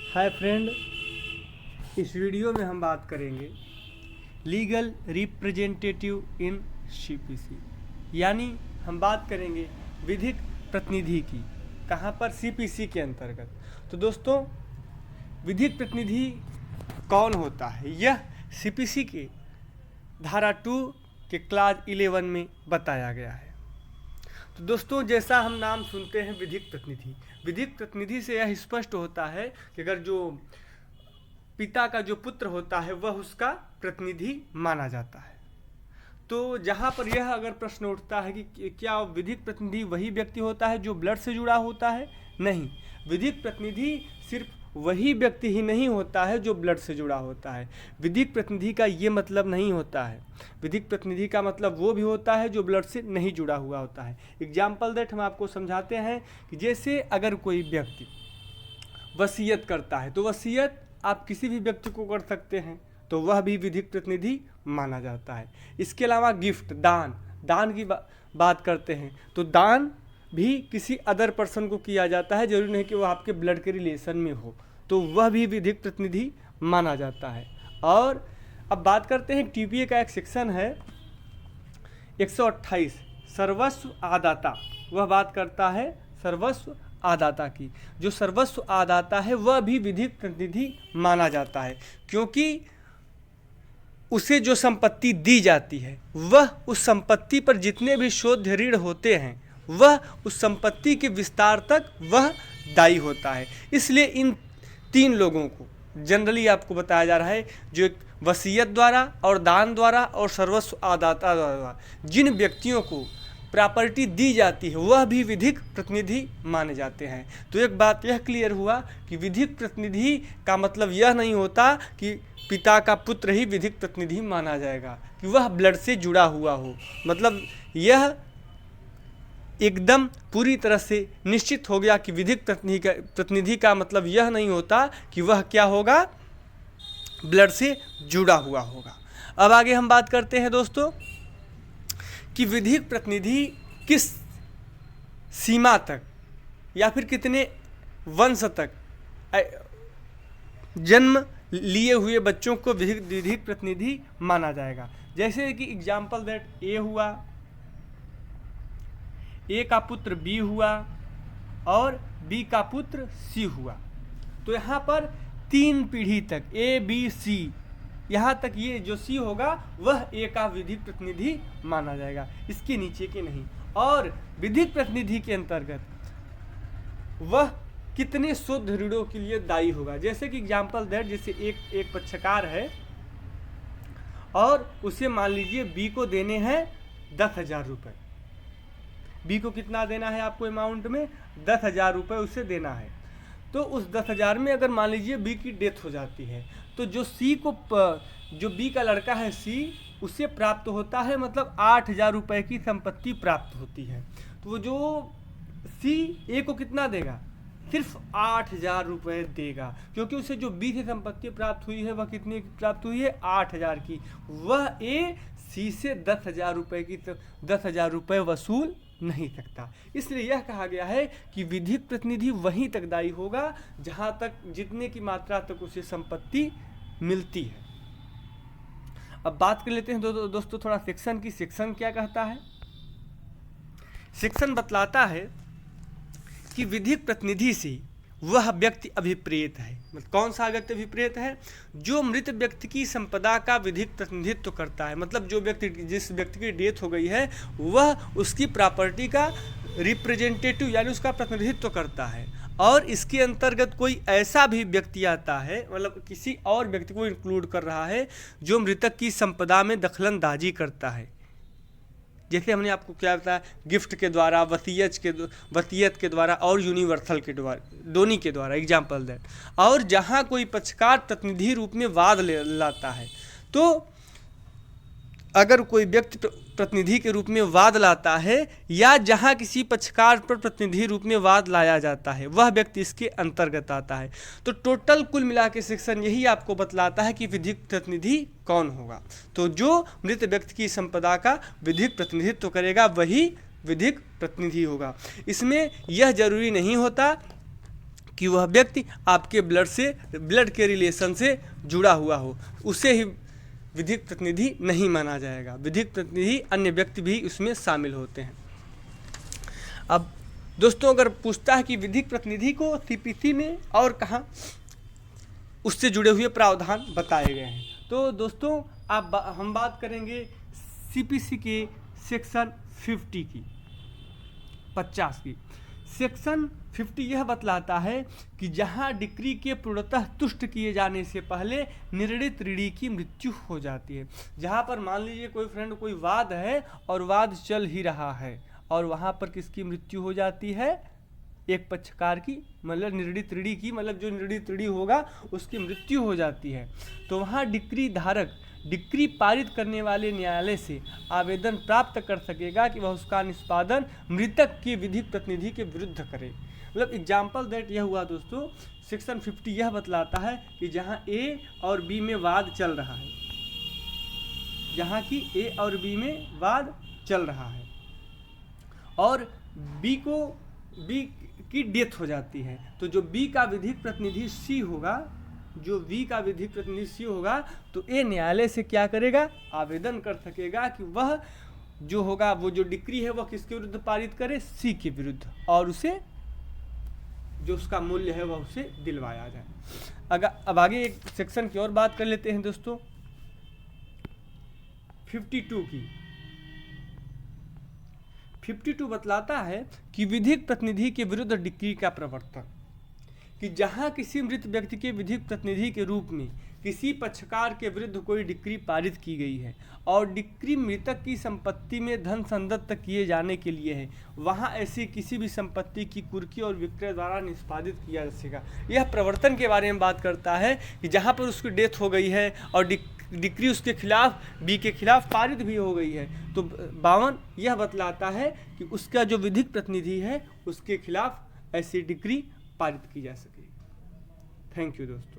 Hi friend, इस video में हम बात करेंगे लीगल रिप्रेजेंटेटिव इन सीपीसी, यानी हम बात करेंगे विधिक प्रतिनिधि की। कहाँ पर? सीपीसी के अंतर्गत। तो दोस्तों, विधिक प्रतिनिधि कौन होता है यह सीपीसी के धारा 2 के क्लास 11 में बताया गया है। तो दोस्तों, जैसा हम नाम सुनते हैं विधिक प्रतिनिधि से यह स्पष्ट होता है कि अगर जो पिता का जो पुत्र होता है वह उसका प्रतिनिधि माना जाता है। तो जहाँ पर यह अगर प्रश्न उठता है कि क्या विधिक प्रतिनिधि वही व्यक्ति होता है जो ब्लड से जुड़ा होता है? नहीं, विधिक प्रतिनिधि सिर्फ वही व्यक्ति ही नहीं होता है जो ब्लड से जुड़ा होता है। विधिक प्रतिनिधि का ये मतलब नहीं होता है। विधिक प्रतिनिधि का मतलब वो भी होता है जो ब्लड से नहीं जुड़ा हुआ होता है। एग्जाम्पल दैट हम आपको समझाते हैं कि जैसे अगर कोई व्यक्ति वसीयत करता है तो वसीयत आप किसी भी व्यक्ति को कर सकते हैं, तो वह भी विधिक प्रतिनिधि माना जाता है। इसके अलावा गिफ्ट, दान की बात करते हैं तो दान भी किसी अदर पर्सन को किया जाता है, जरूरी नहीं कि वो आपके ब्लड के रिलेशन में हो, तो वह भी विधिक प्रतिनिधि माना जाता है। और अब बात करते हैं टीपीए का एक सेक्शन है 128 सर्वस्व आदाता। वह बात करता है सर्वस्व आदाता की। जो सर्वस्व आदाता है वह भी विधिक प्रतिनिधि माना जाता है, क्योंकि उसे जो संपत्ति दी जाती है वह उस संपत्ति पर जितने भी शोध ऋण होते हैं वह उस संपत्ति के विस्तार तक वह दायी होता है। इसलिए इन तीन लोगों को जनरली आपको बताया जा रहा है, जो एक वसीयत द्वारा और दान द्वारा और सर्वस्व आदाता द्वारा जिन व्यक्तियों को प्रॉपर्टी दी जाती है वह भी विधिक प्रतिनिधि माने जाते हैं। तो एक बात यह क्लियर हुआ कि विधिक प्रतिनिधि का मतलब यह नहीं होता कि पिता का पुत्र ही विधिक प्रतिनिधि माना जाएगा, कि वह ब्लड से जुड़ा हुआ हो। मतलब यह एकदम पूरी तरह से निश्चित हो गया कि विधिक प्रतिनिधि का मतलब यह नहीं होता कि वह क्या होगा, ब्लड से जुड़ा हुआ होगा। अब आगे हम बात करते हैं दोस्तों कि विधिक प्रतिनिधि किस सीमा तक या फिर कितने वंश तक जन्म लिए हुए बच्चों को विधिक प्रतिनिधि माना जाएगा। जैसे कि एग्जाम्पल दैट ए का पुत्र बी हुआ और बी का पुत्र सी हुआ। तो यहाँ पर 3 पीढ़ी तक ए बी सी, यहाँ तक ये जो सी होगा वह ए का विधिक प्रतिनिधि माना जाएगा, इसके नीचे के नहीं। और विधिक प्रतिनिधि के अंतर्गत वह कितने शुद्ध ऋणों के लिए दायी होगा। जैसे कि एग्जाम्पल दैट, जैसे एक पक्षकार है और उसे मान लीजिए बी को देने हैं 10,000 रुपये। बी को कितना देना है आपको अमाउंट में? 10,000 रुपये उसे देना है। तो उस 10,000 में अगर मान लीजिए बी की डेथ हो जाती है तो जो बी का लड़का है सी, उसे प्राप्त होता है मतलब 8,000 रुपये की संपत्ति प्राप्त होती है। तो जो सी ए को कितना देगा? सिर्फ 8,000 रुपये देगा, क्योंकि उसे जो बी से संपत्ति प्राप्त हुई है वह कितनी प्राप्त हुई है? 8,000 की। वह ए सी से 10,000 रुपये वसूल नहीं सकता। इसलिए यह कहा गया है कि विधिक प्रतिनिधि वहीं तक दायी होगा जहां तक जितने की मात्रा तक उसे संपत्ति मिलती है। अब बात कर लेते हैं दोस्तों थोड़ा सेक्शन की। सेक्शन क्या कहता है? सेक्शन बतलाता है कि विधिक प्रतिनिधि से वह व्यक्ति अभिप्रेत है। मतलब कौन सा व्यक्ति अभिप्रेत है? जो मृत व्यक्ति की संपदा का विधिक प्रतिनिधित्व करता है। मतलब जिस व्यक्ति की डेथ हो गई है वह उसकी प्रॉपर्टी का रिप्रेजेंटेटिव यानी उसका प्रतिनिधित्व करता है। और इसके अंतर्गत कोई ऐसा भी व्यक्ति आता है, मतलब किसी और व्यक्ति को इंक्लूड कर रहा है, जो मृतक की संपदा में दखलंदाजी करता है। जैसे हमने आपको क्या बताया, गिफ्ट के द्वारा, वसीयत के द्वारा और यूनिवर्सल के द्वारा, दोनों के द्वारा। Example that. और जहाँ कोई पक्षकार प्रतिनिधि रूप में वाद लाता है, तो अगर कोई व्यक्ति प्रतिनिधि के रूप में वाद लाता है या जहाँ किसी पक्षकार पर प्रतिनिधि रूप में वाद लाया जाता है, वह व्यक्ति इसके अंतर्गत आता है। तो टोटल कुल मिला के सेक्शन यही आपको बतलाता है कि विधिक प्रतिनिधि कौन होगा। तो जो मृत व्यक्ति की संपदा का विधिक प्रतिनिधित्व करेगा वही विधिक प्रतिनिधि होगा। इसमें यह जरूरी नहीं होता कि वह व्यक्ति आपके ब्लड के रिलेशन से जुड़ा हुआ हो, उसे ही विधिक प्रतिनिधि नहीं माना जाएगा। विधिक प्रतिनिधि अन्य व्यक्ति भी उसमें शामिल होते हैं। अब दोस्तों अगर पूछता है कि विधिक प्रतिनिधि को सीपीसी में और कहाँ उससे जुड़े हुए प्रावधान बताए गए हैं, तो दोस्तों हम बात करेंगे सीपीसी के सेक्शन 50 की, 50 की। सेक्शन 50 यह बतलाता है कि जहां डिक्री के पूर्णतः तुष्ट किए जाने से पहले निर्णित ऋणी की मृत्यु हो जाती है। जहां पर मान लीजिए कोई वाद है और वाद चल ही रहा है और वहां पर किसकी मृत्यु हो जाती है, एक पक्षकार की, मतलब निर्णित ऋणी की, मतलब जो निर्णित ऋणी होगा उसकी मृत्यु हो जाती है, तो वहाँ डिक्री धारक डिक्री पारित करने वाले न्यायालय से आवेदन प्राप्त कर सकेगा कि वह उसका निष्पादन मृतक के विधिक प्रतिनिधि के विरुद्ध करे। मतलब एग्जाम्पल दैट यह हुआ दोस्तों, सेक्शन 50 यह बतलाता है कि जहाँ ए और बी में वाद चल रहा है, जहाँ की ए और बी में वाद चल रहा है और बी की डेथ हो जाती है, तो जो बी का विधिक प्रतिनिधि सी होगा, जो बी का विधिक प्रतिनिधि सी होगा, तो ए न्यायालय से क्या करेगा, आवेदन कर सकेगा कि वह जो होगा, वो जो डिक्री है वह किसके विरुद्ध पारित करे, सी के विरुद्ध, और उसे जो उसका मूल्य है वह उसे दिलवाया जाए। अगर अब आगे एक सेक्शन की और बात कर लेते हैं दोस्तों, 52 की। 52 बतलाता है कि विधिक प्रतिनिधि के विरुद्ध डिक्री का प्रवर्तन, कि जहां किसी मृत व्यक्ति के विधिक प्रतिनिधि के रूप में किसी पक्षकार के विरुद्ध कोई डिक्री पारित की गई है और डिक्री मृतक की संपत्ति में धन संदत्त किए जाने के लिए है, वहां ऐसी किसी भी संपत्ति की कुर्की और विक्रय द्वारा निष्पादित किया जा सकेगा। यह प्रवर्तन के बारे में बात करता है कि जहां पर उसकी डेथ हो गई है और डिक्री उसके खिलाफ, बी के खिलाफ पारित भी हो गई है, तो 52 यह बतलाता है कि उसका जो विधिक प्रतिनिधि है उसके खिलाफ ऐसी डिक्री पारित की जा सकेगी। थैंक यू दोस्तों।